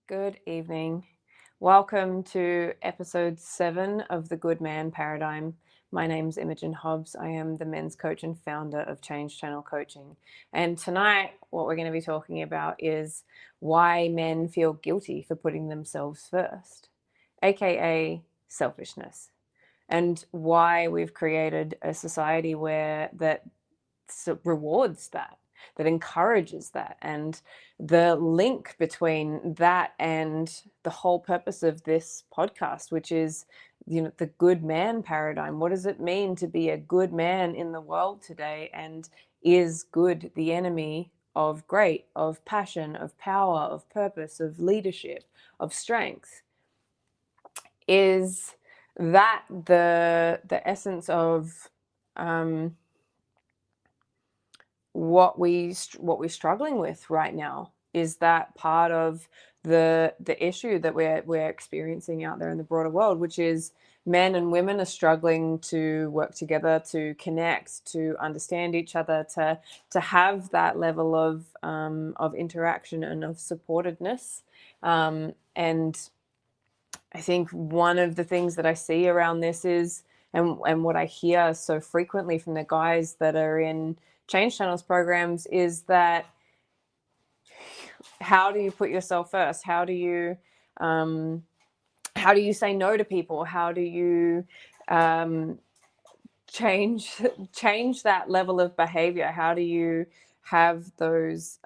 Good evening. Welcome to episode 7 of the Good Man Paradigm. My name's Imogen Hobbs. I am the men's coach and founder of Change Channel Coaching. And tonight, what we're going to be talking about is why men feel guilty for putting themselves first, aka selfishness, and why we've created a society where that rewards that encourages that, and the link between that and the whole purpose of this podcast, which is the good man paradigm. What does it mean to be a good man in the world today? And is good the enemy of great, of passion, of power, of purpose, of leadership, of strength? Is that the essence of what we're struggling with right now? Is that part of the issue that we're experiencing out there in the broader world, which is men and women are struggling to work together, to connect, to understand each other, to have that level of interaction and of supportedness. And I think one of the things that I see around this is, and what I hear so frequently from the guys that are in Change Channels programs, is that how do you put yourself first? How do you say no to people? How do you change that level of behavior? How do you have those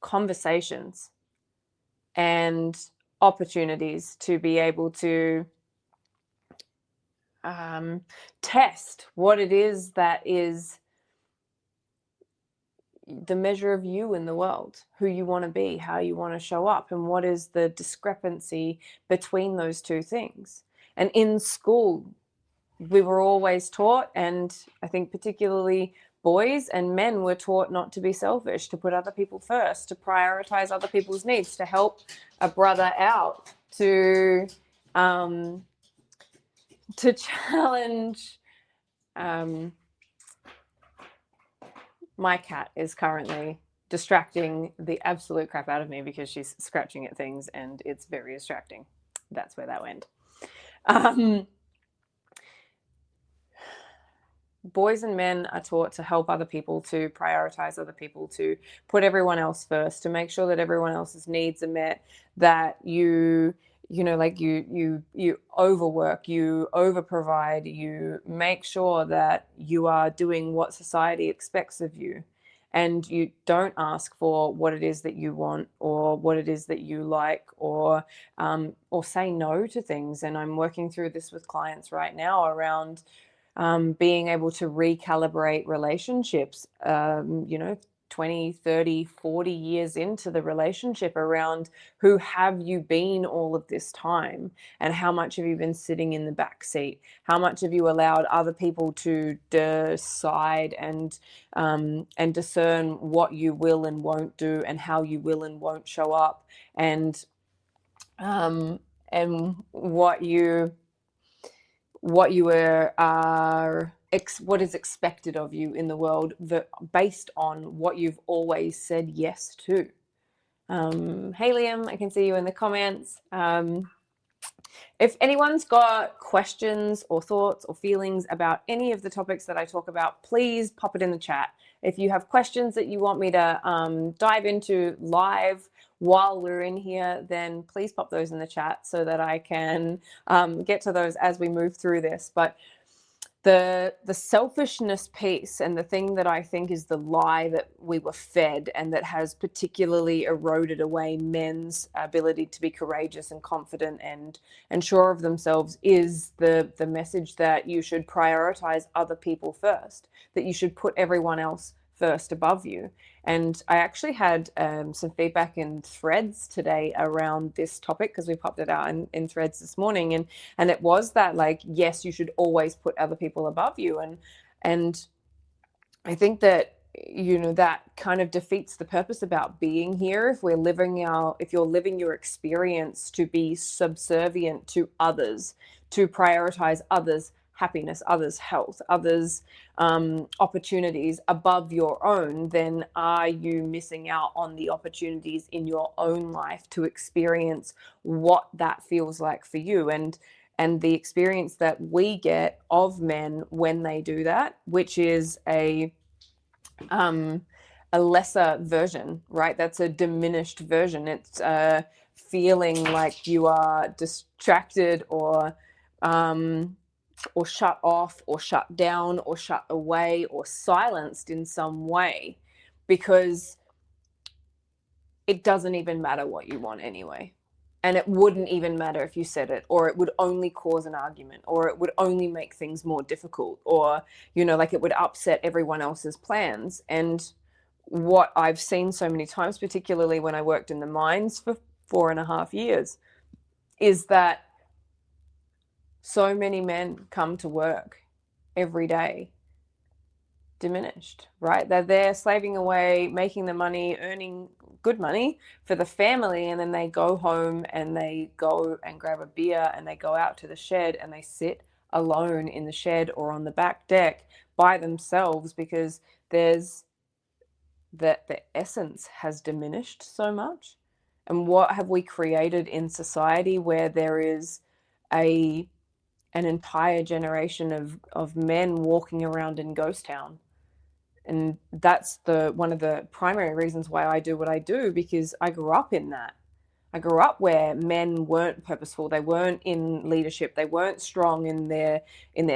conversations and opportunities to be able to test what it is that is the measure of you in the world, who you want to be, how you want to show up, and what is the discrepancy between those two things. And in school, we were always taught, and I think particularly boys and men were taught not to be selfish, to put other people first, to prioritize other people's needs, to help a brother out, to challenge. My cat is currently distracting the absolute crap out of me because she's scratching at things and it's very distracting. That's where that went. Boys and men are taught to help other people, to prioritize other people, to put everyone else first, to make sure that everyone else's needs are met, that you overwork, you overprovide, you make sure that you are doing what society expects of you, and you don't ask for what it is that you want or what it is that you like, or say no to things. And I'm working through this with clients right now around being able to recalibrate relationships, 20, 30, 40 years into the relationship, around who have you been all of this time, and how much have you been sitting in the back seat? How much have you allowed other people to decide and discern what you will and won't do, and how you will and won't show up, and what is expected of you in the world, based on what you've always said yes to. Hey Liam, I can see you in the comments. If anyone's got questions or thoughts or feelings about any of the topics that I talk about, please pop it in the chat. If you have questions that you want me to dive into live while we're in here, then please pop those in the chat so that I can get to those as we move through this. But the selfishness piece, and the thing that I think is the lie that we were fed, and that has particularly eroded away men's ability to be courageous and confident and sure of themselves, is the message that you should prioritize other people first, that you should put everyone else first above you. And I actually had some feedback in threads today around this topic, because we popped it out in threads this morning, and it was that, like, yes, you should always put other people above you, and I think that that kind of defeats the purpose about being here if you're living your experience to be subservient to others, to prioritize others happiness, others' health, others' opportunities above your own, then are you missing out on the opportunities in your own life to experience what that feels like for you? And the experience that we get of men when they do that, which is a lesser version, right? That's a diminished version. It's feeling like you are distracted or shut off or shut down or shut away or silenced in some way, because it doesn't even matter what you want anyway. And it wouldn't even matter if you said it, or it would only cause an argument, or it would only make things more difficult, or, like it would upset everyone else's plans. And what I've seen so many times, particularly when I worked in the mines for 4.5 years, is that so many men come to work every day diminished, right? They're there slaving away, making the money, earning good money for the family, and then they go home and they go and grab a beer and they go out to the shed and they sit alone in the shed or on the back deck by themselves, because there's that the essence has diminished so much. And what have we created in society where there is an entire generation of men walking around in ghost town? And that's one of the primary reasons why I do what I do, because I grew up in that. I grew up where men weren't purposeful, they weren't in leadership, they weren't strong in their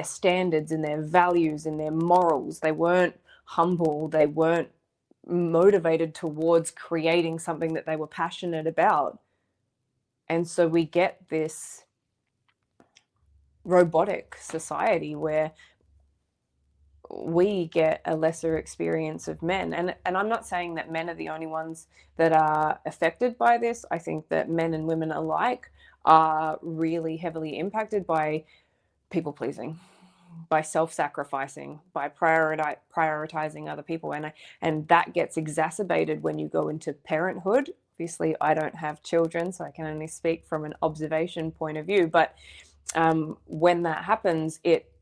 standards, in their values, in their morals, they weren't humble, they weren't motivated towards creating something that they were passionate about. And so we get this robotic society where we get a lesser experience of men. And I'm not saying that men are the only ones that are affected by this. I think that men and women alike are really heavily impacted by people pleasing, by self-sacrificing, by prioritizing other people. And that gets exacerbated when you go into parenthood. Obviously, I don't have children, so I can only speak from an observation point of view. But when that happens, it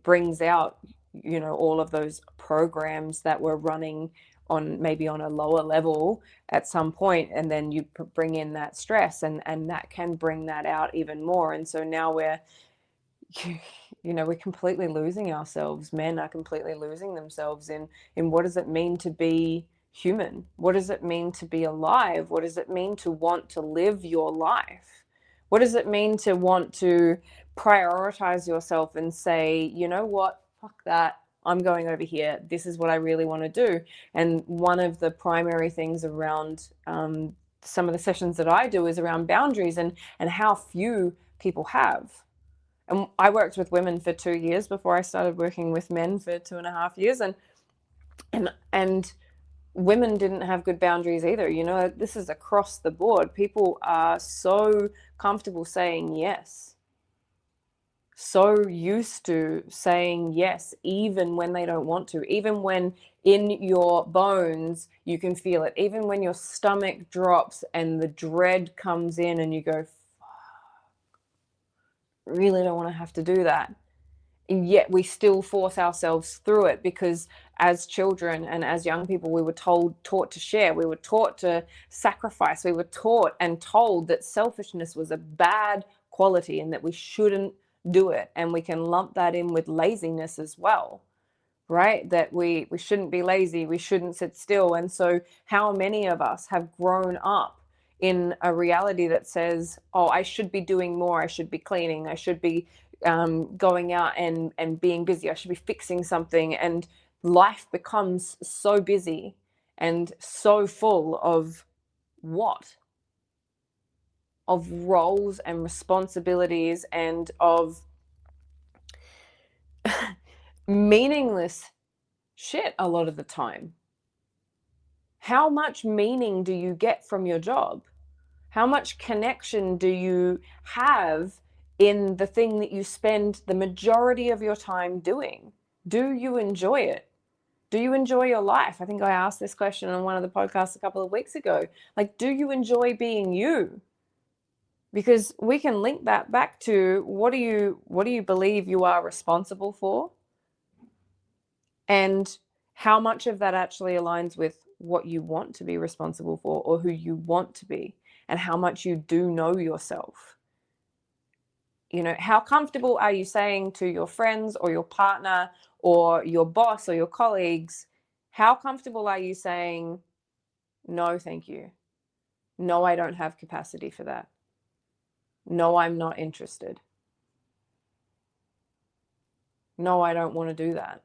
brings out all of those programs that were running on maybe on a lower level at some point, and then you bring in that stress, and that can bring that out even more. And so now we're completely losing ourselves. Men are completely losing themselves in what does it mean to be human? What does it mean to be alive? What does it mean to want to live your life? What does it mean to want to prioritize yourself and say, you know what, fuck that, I'm going over here, this is what I really want to do? And one of the primary things around some of the sessions that I do is around boundaries and how few people have. And I worked with women for 2 years before I started working with men for 2.5 years, and women didn't have good boundaries either. This is across the board. People are so comfortable saying yes, so used to saying yes, even when they don't want to, even when in your bones you can feel it, even when your stomach drops and the dread comes in and you go, really don't want to have to do that. And yet we still force ourselves through it, because as children and as young people, we were taught to share, we were taught to sacrifice, we were taught and told that selfishness was a bad quality and that we shouldn't do it. And we can lump that in with laziness as well, right? That we shouldn't be lazy, we shouldn't sit still. And so how many of us have grown up in a reality that says, oh, I should be doing more, I should be cleaning, I should be going out and being busy, I should be fixing something. And life becomes so busy and so full of what? Of roles and responsibilities and of meaningless shit a lot of the time. How much meaning do you get from your job? How much connection do you have in the thing that you spend the majority of your time doing? Do you enjoy it? Do you enjoy your life? I think I asked this question on one of the podcasts a couple of weeks ago. Like, do you enjoy being you? Because we can link that back to what do you believe you are responsible for, and how much of that actually aligns with what you want to be responsible for or who you want to be, and how much you do know yourself. How comfortable are you saying to your friends or your partner or your boss or your colleagues, how comfortable are you saying, no, thank you. No, I don't have capacity for that. No, I'm not interested. No, I don't want to do that.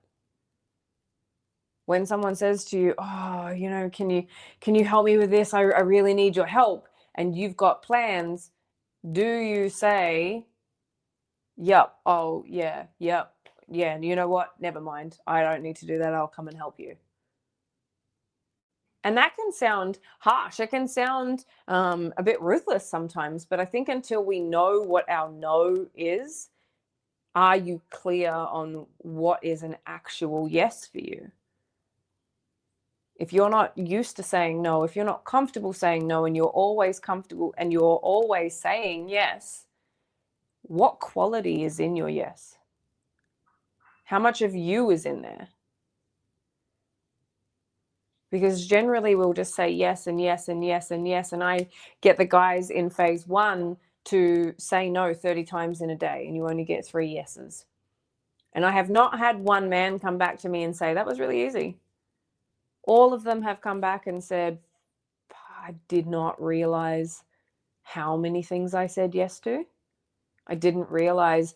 When someone says to you, oh, can you help me with this? I really need your help. And you've got plans. Do you say, yep, oh, yeah, yep, yeah, and you know what? Never mind. I don't need to do that. I'll come and help you. And that can sound harsh. It can sound a bit ruthless sometimes. But I think until we know what our no is, are you clear on what is an actual yes for you? If you're not used to saying no, if you're not comfortable saying no, and you're always comfortable and you're always saying yes, what quality is in your yes? How much of you is in there? Because generally we'll just say yes and yes and yes and yes. And I get the guys in phase 1 to say no 30 times in a day, and you only get 3 yeses. And I have not had one man come back to me and say, that was really easy. All of them have come back and said, I did not realize how many things I said yes to. I didn't realize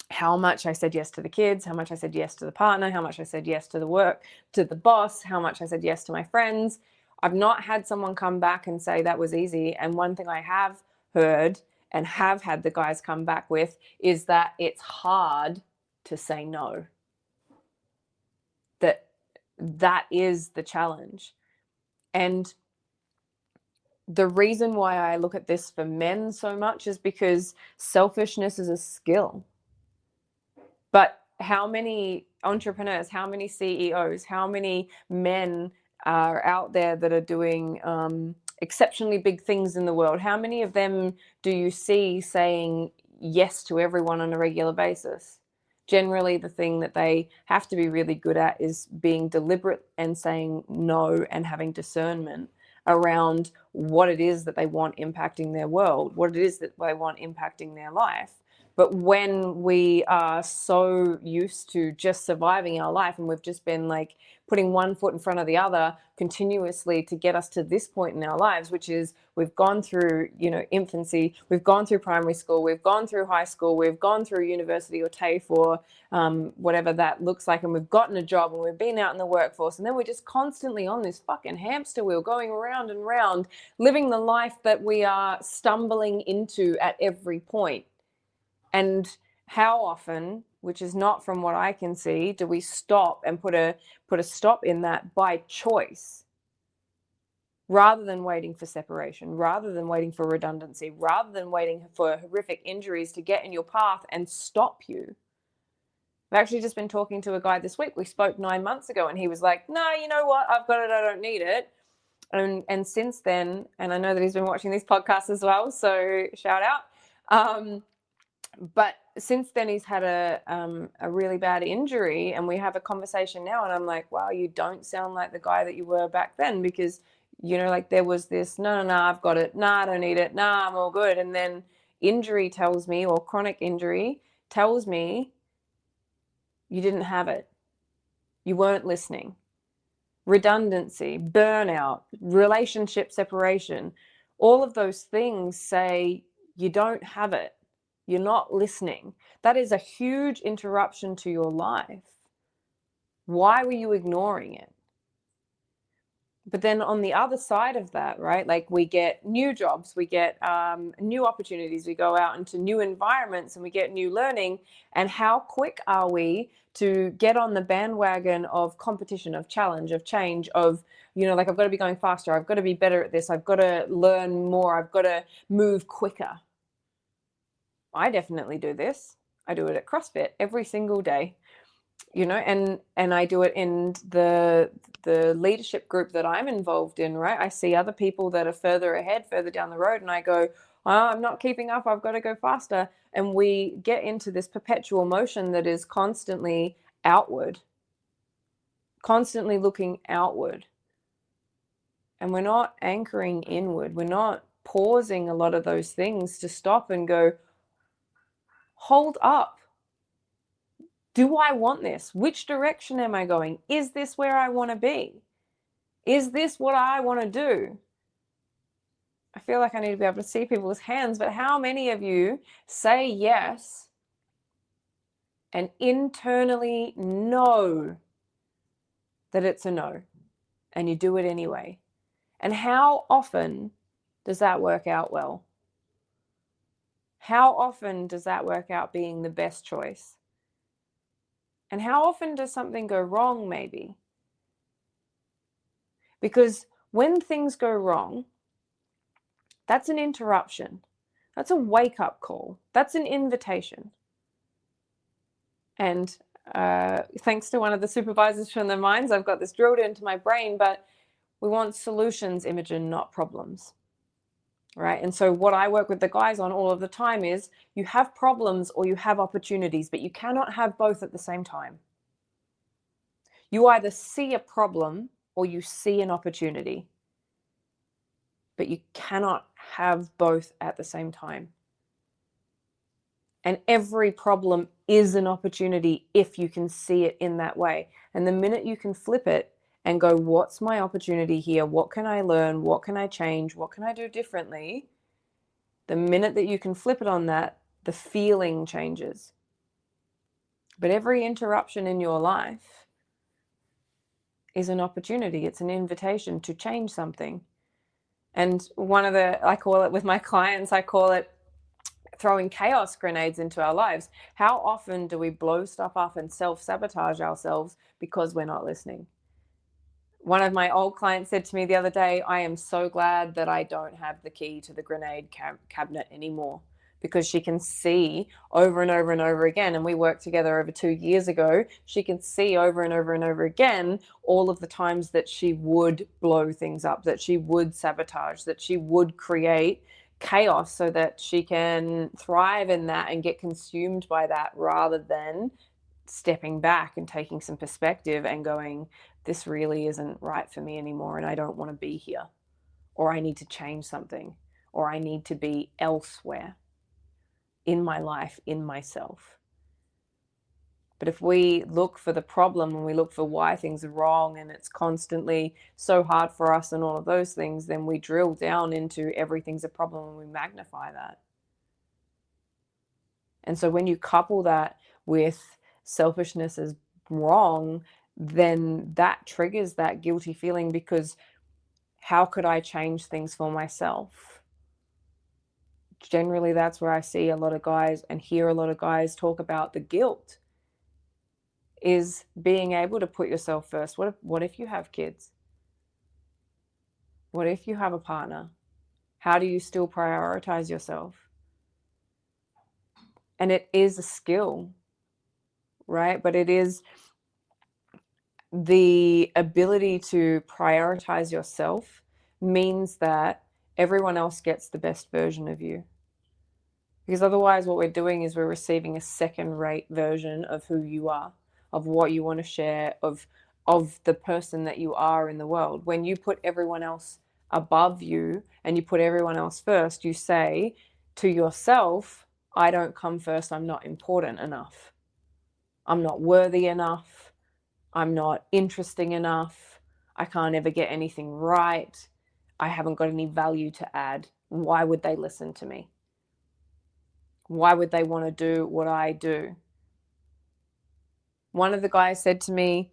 how much I said yes to the kids, how much I said yes to the partner, how much I said yes to the work, to the boss, how much I said yes to my friends. I've not had someone come back and say that was easy. And one thing I have heard and have had the guys come back with is that it's hard to say no. That is the challenge. And the reason why I look at this for men so much is because selfishness is a skill. But how many entrepreneurs, how many CEOs, how many men are out there that are doing exceptionally big things in the world? How many of them do you see saying yes to everyone on a regular basis? Generally, the thing that they have to be really good at is being deliberate and saying no, and having discernment around what it is that they want impacting their world, what it is that they want impacting their life. But when we are so used to just surviving our life, and we've just been like putting one foot in front of the other continuously to get us to this point in our lives, which is we've gone through, infancy, we've gone through primary school, we've gone through high school, we've gone through university or TAFE or whatever that looks like, and we've gotten a job and we've been out in the workforce, and then we're just constantly on this fucking hamster wheel going round and round, living the life that we are stumbling into at every point. And how often, which is not from what I can see, do we stop and put a stop in that by choice, rather than waiting for separation, rather than waiting for redundancy, rather than waiting for horrific injuries to get in your path and stop you? I've actually just been talking to a guy this week. We spoke 9 months ago, and he was like, no, you know what? I've got it. I don't need it. And since then, and I know that he's been watching these podcasts as well, so shout out. But since then, he's had a really bad injury, and we have a conversation now, and I'm like, wow, you don't sound like the guy that you were back then, because, like there was this, no, I've got it. No, I don't need it. No, I'm all good. And then injury tells me, or chronic injury tells me, you didn't have it. You weren't listening. Redundancy, burnout, relationship separation, all of those things say you don't have it. You're not listening. That is a huge interruption to your life. Why were you ignoring it? But then on the other side of that, right, like we get new jobs, we get new opportunities, we go out into new environments and we get new learning. And how quick are we to get on the bandwagon of competition, of challenge, of change, of, like I've got to be going faster, I've got to be better at this, I've got to learn more, I've got to move quicker. I definitely do this. I do it at CrossFit every single day, and I do it in the leadership group that I'm involved in, right? I see other people that are further ahead, further down the road, and I go, Oh, I'm not keeping up. I've got to go faster. And we get into this perpetual motion that is constantly outward, constantly looking outward. And we're not anchoring inward. We're not pausing a lot of those things to stop and go, hold up. Do I want this? Which direction am I going? Is this where I want to be? Is this what I want to do? I feel like I need to be able to see people's hands, but how many of you say yes and internally know that it's a no, and you do it anyway? And how often does that work out well? How often does that work out being the best choice? And how often does something go wrong, maybe? Because when things go wrong, that's an interruption. That's a wake-up call. That's an invitation. And thanks to one of the supervisors from the mines, I've got this drilled into my brain, but we want solutions, Imogen, not problems. Right? And so what I work with the guys on all of the time is you have problems or you have opportunities, but you cannot have both at the same time. You either see a problem or you see an opportunity, but you cannot have both at the same time. And every problem is an opportunity if you can see it in that way. And the minute you can flip it and go, what's my opportunity here? What can I learn? What can I change? What can I do differently? The minute that you can flip it on that, the feeling changes. But every interruption in your life is an opportunity. It's an invitation to change something. And I call it with my clients, I call it throwing chaos grenades into our lives. How often do we blow stuff up and self-sabotage ourselves because we're not listening? One of my old clients said to me the other day, I am so glad that I don't have the key to the grenade cabinet anymore, because she can see over and over and over again, and we worked together over 2 years ago, she can see over and over and over again all of the times that she would blow things up, that she would sabotage, that she would create chaos so that she can thrive in that and get consumed by that, rather than stepping back and taking some perspective and going, this really isn't right for me anymore, and I don't want to be here, or I need to change something, or I need to be elsewhere in my life, in myself. But if we look for the problem and we look for why things are wrong and it's constantly so hard for us and all of those things, then we drill down into everything's a problem and we magnify that. And so when you couple that with selfishness as wrong, then that triggers that guilty feeling, because how could I change things for myself? Generally, that's where I see a lot of guys and hear a lot of guys talk about the guilt, is being able to put yourself first. What if you have kids? What if you have a partner? How do you still prioritize yourself? And it is a skill, right? But it is the ability to prioritize yourself means that everyone else gets the best version of you. Because otherwise what we're doing is we're receiving a second-rate version of who you are, of what you want to share, of the person that you are in the world. When you put everyone else above you and you put everyone else first, you say to yourself, I don't come first, I'm not important enough. I'm not worthy enough. I'm not interesting enough. I can't ever get anything right. I haven't got any value to add. Why would they listen to me? Why would they want to do what I do? One of the guys said to me,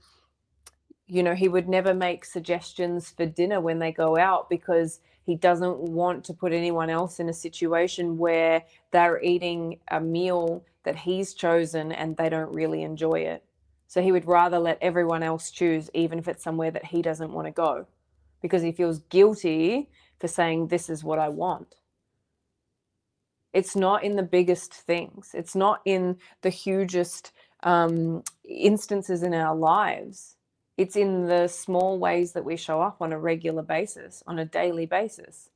he would never make suggestions for dinner when they go out, because he doesn't want to put anyone else in a situation where they're eating a meal that he's chosen and they don't really enjoy it. So he would rather let everyone else choose, even if it's somewhere that he doesn't want to go, because he feels guilty for saying, this is what I want. It's not in the biggest things. It's not in the hugest instances in our lives. It's in the small ways that we show up on a regular basis, on a daily basis,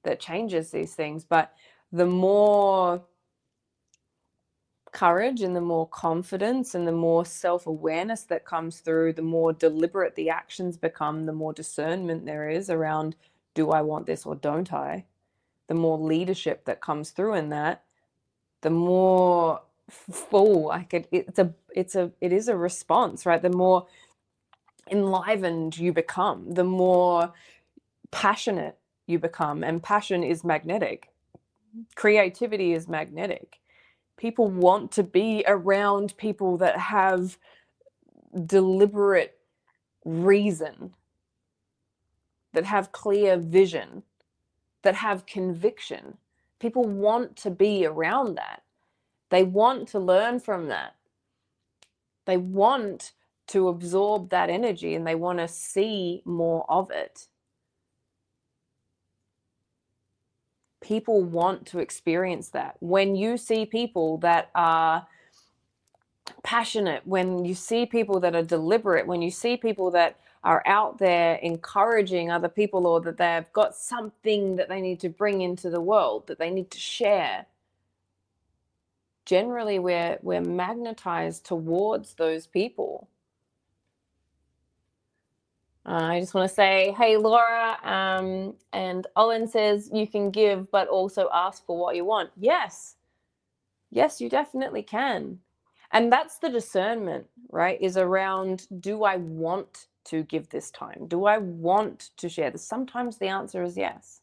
that changes these things. But the more courage and the more confidence and the more self-awareness that comes through, the more deliberate the actions become, the more discernment there is around, do I want this or don't I? The more leadership that comes through in that, the more full it is a response, right? The more enlivened you become, the more passionate you become, and passion is magnetic. Creativity is magnetic. People want to be around people that have deliberate reason, that have clear vision, that have conviction. People want to be around that. They want to learn from that. They want to absorb that energy and they want to see more of it. People want to experience that. When you see people that are passionate, when you see people that are deliberate, when you see people that are out there encouraging other people, or that they've got something that they need to bring into the world, that they need to share, generally we're magnetized towards those people. I just want to say, hey, Laura, and Owen says you can give, but also ask for what you want. Yes, you definitely can. And that's the discernment, right? Is around, do I want to give this time? Do I want to share this? Sometimes the answer is yes.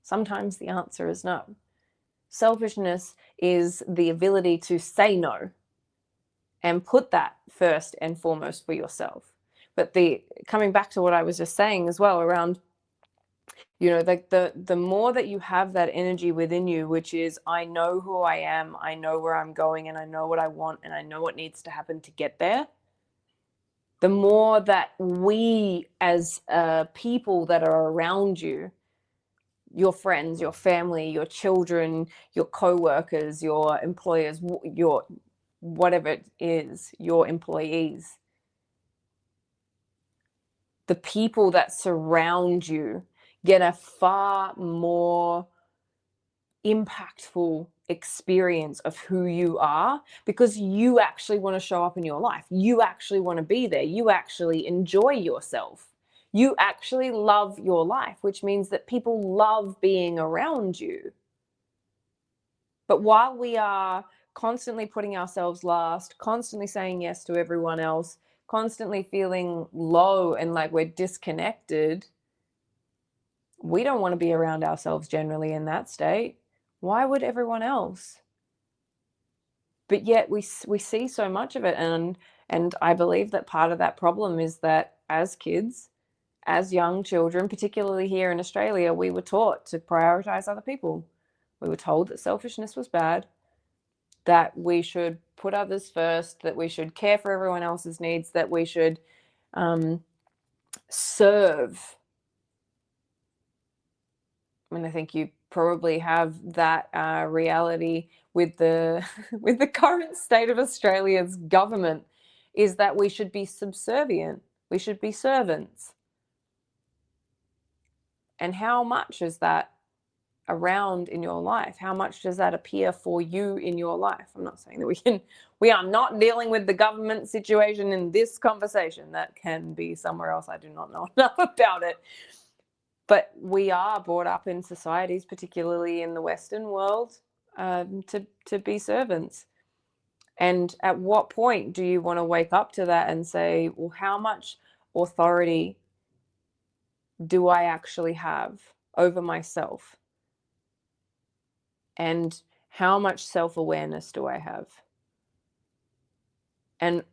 Sometimes the answer is no. Selfishness is the ability to say no and put that first and foremost for yourself. But coming back to what I was just saying as well around, the more that you have that energy within you, which is, I know who I am, I know where I'm going, and I know what I want, and I know what needs to happen to get there, the more that we as people that are around you, your friends, your family, your children, your co-workers, your employers, your whatever it is, your employees, the people that surround you get a far more impactful experience of who you are, because you actually want to show up in your life. You actually want to be there. You actually enjoy yourself. You actually love your life, which means that people love being around you. But while we are constantly putting ourselves last, constantly saying yes to everyone else, constantly feeling low and like we're disconnected, we don't want to be around ourselves generally in that state. Why would everyone else? But yet we see so much of it, and I believe that part of that problem is that as kids, as young children, particularly here in Australia, we were taught to prioritize other people. We were told that selfishness was bad, that we should put others first, that we should care for everyone else's needs, that we should serve. And I think you probably have that reality with the with the current state of Australia's government, is that we should be subservient. We should be servants. And how much is that around in your life? How much does that appear for you in your life? I'm not saying that we are not dealing with the government situation in this conversation. That can be somewhere else. I do not know enough about it. But we are brought up in societies, particularly in the Western world, to be servants. And at what point do you want to wake up to that and say, well, how much authority do I actually have over myself? And how much self-awareness do I have? And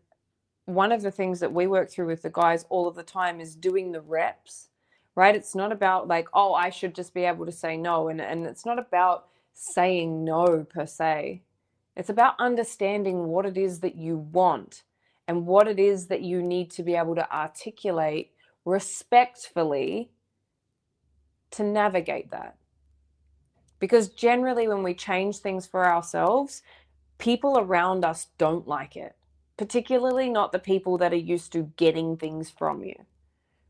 one of the things that we work through with the guys all of the time is doing the reps, right? It's not about like, oh, I should just be able to say no. And it's not about saying no per se. It's about understanding what it is that you want and what it is that you need to be able to articulate respectfully to navigate that. Because generally when we change things for ourselves, people around us don't like it, particularly not the people that are used to getting things from you,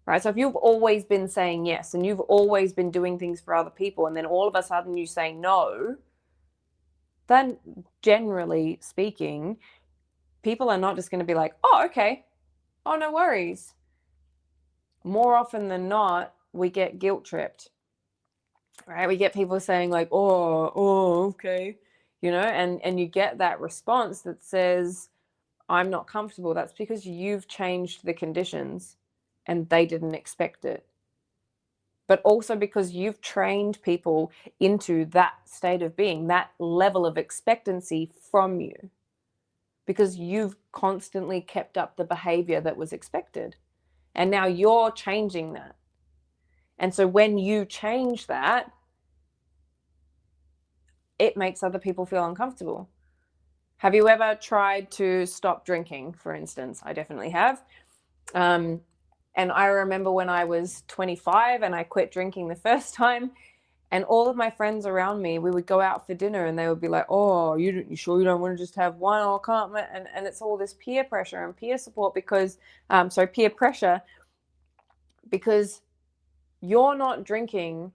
right? So if you've always been saying yes and you've always been doing things for other people, and then all of a sudden you say no, then generally speaking, people are not just going to be like, oh, okay, oh, no worries. More often than not, we get guilt tripped, right? We get people saying like, oh, okay, and you get that response that says, I'm not comfortable. That's because you've changed the conditions and they didn't expect it. But also because you've trained people into that state of being, that level of expectancy from you, because you've constantly kept up the behavior that was expected. And now you're changing that. And so when you change that, it makes other people feel uncomfortable. Have you ever tried to stop drinking, for instance? I definitely have. And I remember when I was 25 and I quit drinking the first time, and all of my friends around me, we would go out for dinner and they would be like, oh, you sure you don't want to just have one, or can't? And it's all this peer pressure and peer support because, peer pressure, because you're not drinking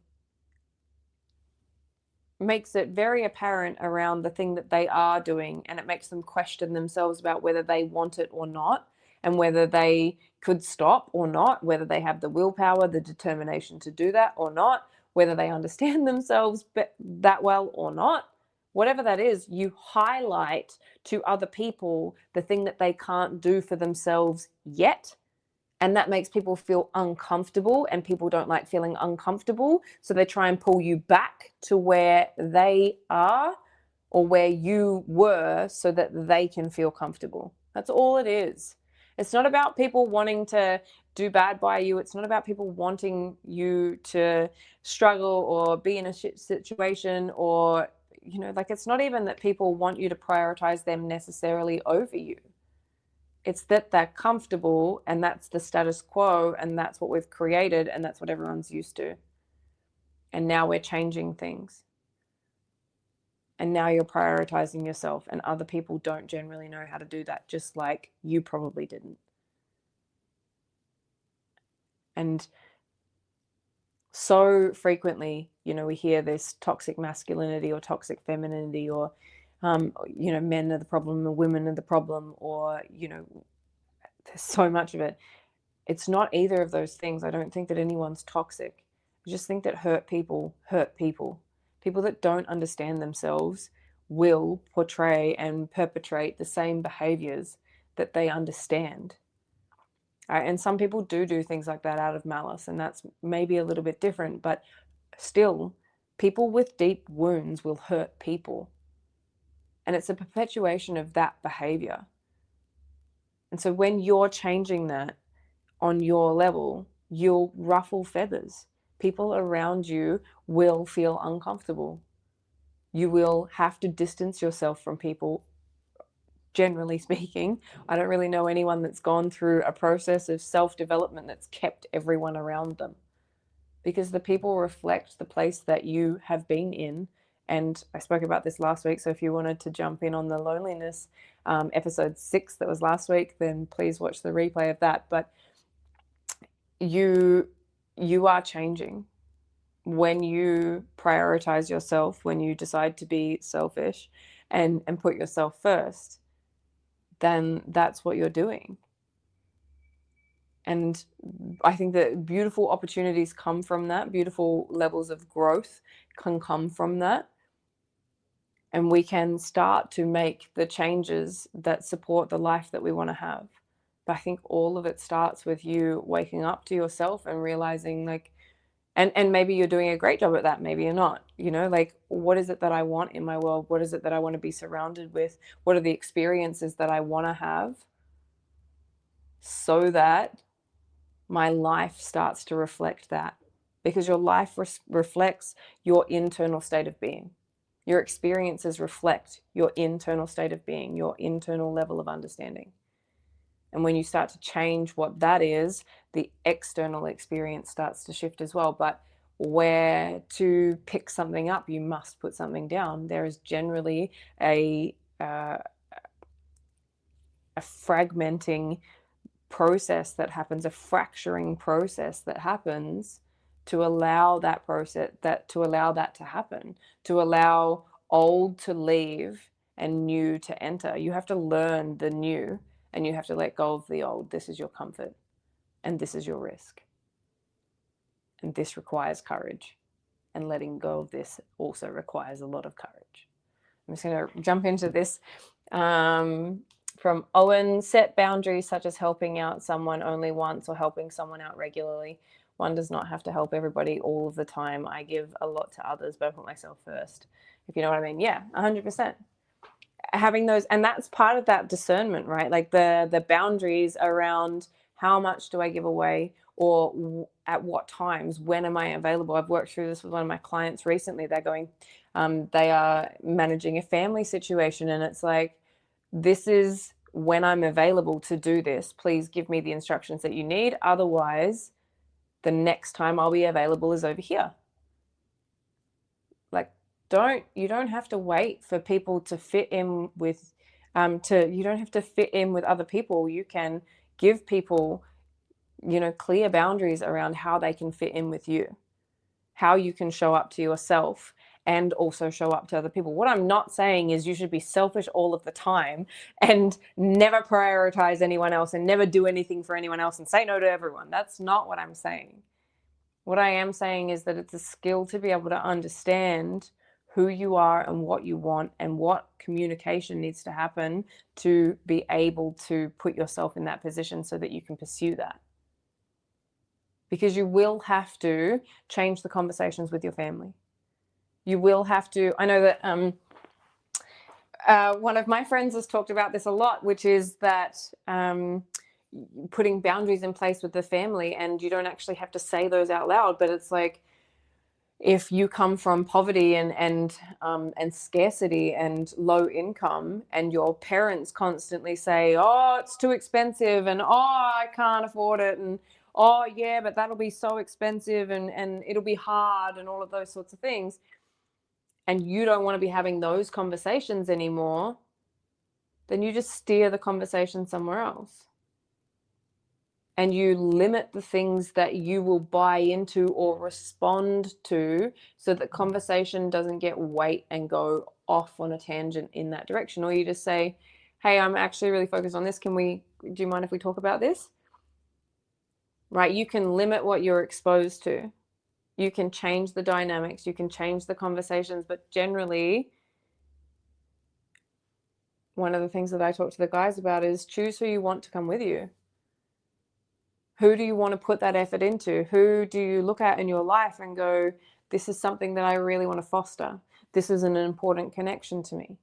makes it very apparent around the thing that they are doing, and it makes them question themselves about whether they want it or not, and whether they could stop or not, whether they have the willpower, the determination to do that or not, whether they understand themselves that well or not. Whatever that is, you highlight to other people the thing that they can't do for themselves yet. And that makes people feel uncomfortable, and people don't like feeling uncomfortable. So they try and pull you back to where they are or where you were so that they can feel comfortable. That's all it is. It's not about people wanting to do bad by you. It's not about people wanting you to struggle or be in a shit situation, or, it's not even that people want you to prioritize them necessarily over you. It's that they're comfortable, and that's the status quo, and that's what we've created, and that's what everyone's used to. And now we're changing things. And now you're prioritizing yourself, and other people don't generally know how to do that, just like you probably didn't. And so frequently, we hear this toxic masculinity or toxic femininity, or, men are the problem or women are the problem, or, there's so much of it. It's not either of those things. I don't think that anyone's toxic. I just think that hurt people hurt people. People that don't understand themselves will portray and perpetrate the same behaviors that they understand. And some people do things like that out of malice, and that's maybe a little bit different, but still, people with deep wounds will hurt people. And it's a perpetuation of that behavior. And so when you're changing that on your level, you'll ruffle feathers. People around you will feel uncomfortable. You will have to distance yourself from people, generally speaking. I don't really know anyone that's gone through a process of self-development that's kept everyone around them, because the people reflect the place that you have been in. And I spoke about this last week, so if you wanted to jump in on the loneliness, episode 6 that was last week, then please watch the replay of that. But you are changing when you prioritize yourself, when you decide to be selfish and put yourself first. Then that's what you're doing. And I think that beautiful opportunities come from that. Beautiful levels of growth can come from that. And we can start to make the changes that support the life that we want to have. But I think all of it starts with you waking up to yourself and realizing, like, and maybe you're doing a great job at that, maybe you're not, like, what is it that I want in my world? What is it that I want to be surrounded with? What are the experiences that I want to have, so that my life starts to reflect that? Because your life reflects your internal state of being. Your experiences reflect your internal state of being, your internal level of understanding. And when you start to change what that is, the external experience starts to shift as well. But where to pick something up, you must put something down. There is generally a fragmenting process that happens, a fracturing process that happens to allow that process, to allow that to happen, to allow old to leave and new to enter. You have to learn the new and you have to let go of the old. This is your comfort and this is your risk. And this requires courage. And letting go of this also requires a lot of courage. I'm just going to jump into this from Owen. Set boundaries such as helping out someone only once or helping someone out regularly. One does not have to help everybody all of the time. I give a lot to others, but I put myself first. If you know what I mean. Yeah, 100%. Having those, and that's part of that discernment, right? Like the boundaries around how much do I give away, or at what times, when am I available? I've worked through this with one of my clients recently. They're going, they are managing a family situation, and it's like, this is when I'm available to do this. Please give me the instructions that you need. Otherwise, the next time I'll be available is over here. Like, you don't have to wait for people to fit in with, you don't have to fit in with other people. You can give people, clear boundaries around how they can fit in with you, how you can show up to yourself and also show up to other people. What I'm not saying is you should be selfish all of the time and never prioritize anyone else and never do anything for anyone else and say no to everyone. That's not what I'm saying. What I am saying is that it's a skill to be able to understand who you are and what you want and what communication needs to happen to be able to put yourself in that position so that you can pursue that. Because you will have to change the conversations with your family. You will have to, I know that one of my friends has talked about this a lot, which is that putting boundaries in place with the family, and you don't actually have to say those out loud, but it's like, if you come from poverty and scarcity and low income, and your parents constantly say, oh, it's too expensive, and oh, I can't afford it, and oh yeah, but that'll be so expensive, and it'll be hard, and all of those sorts of things, and you don't want to be having those conversations anymore, then you just steer the conversation somewhere else. And you limit the things that you will buy into or respond to so that conversation doesn't get weight and go off on a tangent in that direction. Or you just say, hey, I'm actually really focused on this. Do you mind if we talk about this? Right? You can limit what you're exposed to. You can change the dynamics. You can change the conversations. But generally, one of the things that I talk to the guys about is choose who you want to come with you. Who do you want to put that effort into? Who do you look at in your life and go, this is something that I really want to foster. This is an important connection to me,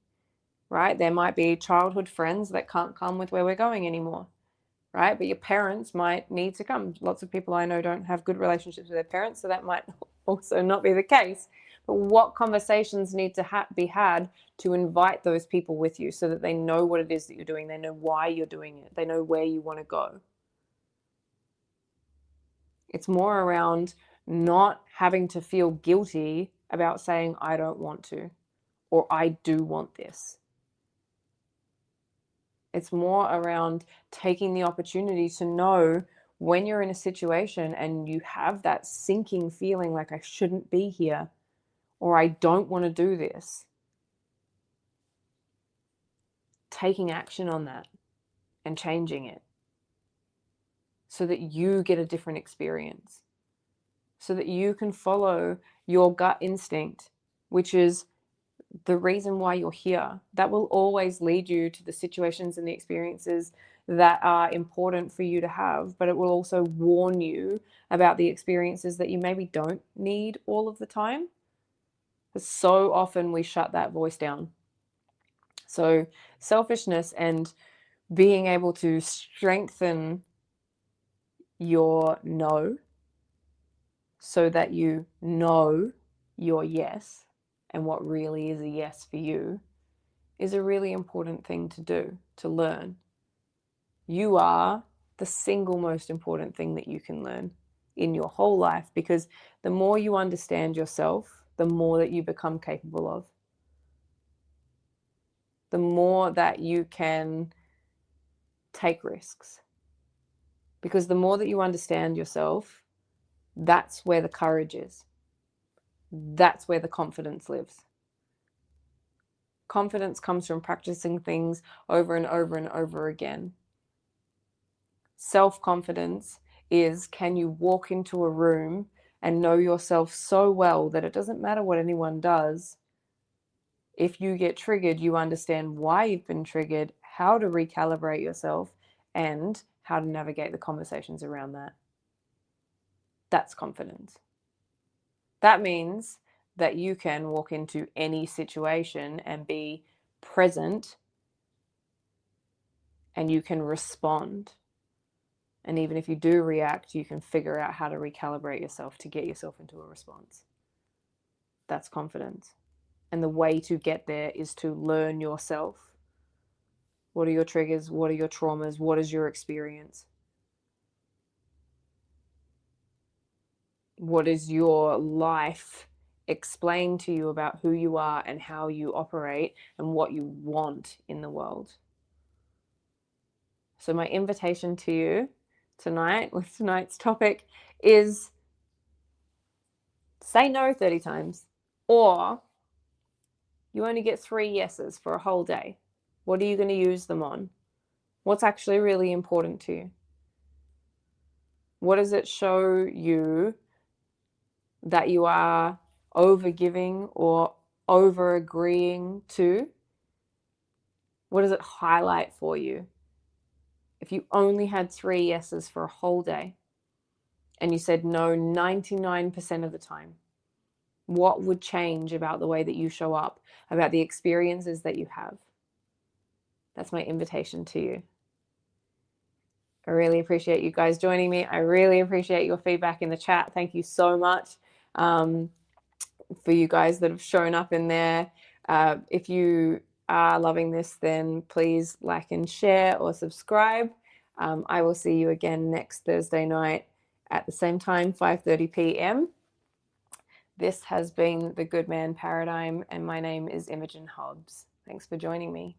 right? There might be childhood friends that can't come with where we're going anymore, right? But your parents might need to come. Lots of people I know don't have good relationships with their parents, so that might also not be the case. But what conversations need to be had to invite those people with you so that they know what it is that you're doing, they know why you're doing it, they know where you want to go. It's more around not having to feel guilty about saying, I don't want to, or I do want this. It's more around taking the opportunity to know when you're in a situation and you have that sinking feeling like I shouldn't be here, or I don't want to do this. Taking action on that and changing it so that you get a different experience, so that you can follow your gut instinct, which is the reason why you're here. That will always lead you to the situations and the experiences that are important for you to have, but it will also warn you about the experiences that you maybe don't need all of the time. Because so often we shut that voice down. So selfishness and being able to strengthen your no so that you know your yes and what really is a yes for you is a really important thing to do, to learn. You are the single most important thing that you can learn in your whole life, because the more you understand yourself, the more that you become capable of. The more that you can take risks. Because the more that you understand yourself, that's where the courage is. That's where the confidence lives. Confidence comes from practicing things over and over and over again. Self-confidence is, can you walk into a room and know yourself so well that it doesn't matter what anyone does. If you get triggered, you understand why you've been triggered, how to recalibrate yourself, and how to navigate the conversations around that. That's confidence. That means that you can walk into any situation and be present, and you can respond. And even if you do react, you can figure out how to recalibrate yourself to get yourself into a response. That's confidence. And the way to get there is to learn yourself. What are your triggers? What are your traumas? What is your experience? What is your life explain to you about who you are and how you operate and what you want in the world? So my invitation to you tonight with tonight's topic is say no 30 times, or you only get 3 yeses for a whole day. What are you going to use them on? What's actually really important to you? What does it show you that you are over giving or over agreeing to? What does it highlight for you? If you only had 3 yeses for a whole day and you said no 99% of the time, what would change about the way that you show up, about the experiences that you have? That's my invitation to you. I really appreciate you guys joining me. I really appreciate your feedback in the chat. Thank you so much for you guys that have shown up in there. If you are loving this, then please like and share or subscribe. I will see you again next Thursday night at the same time, 5:30 p.m. This has been the Good Man Paradigm, and my name is Imogen Hobbs. Thanks for joining me.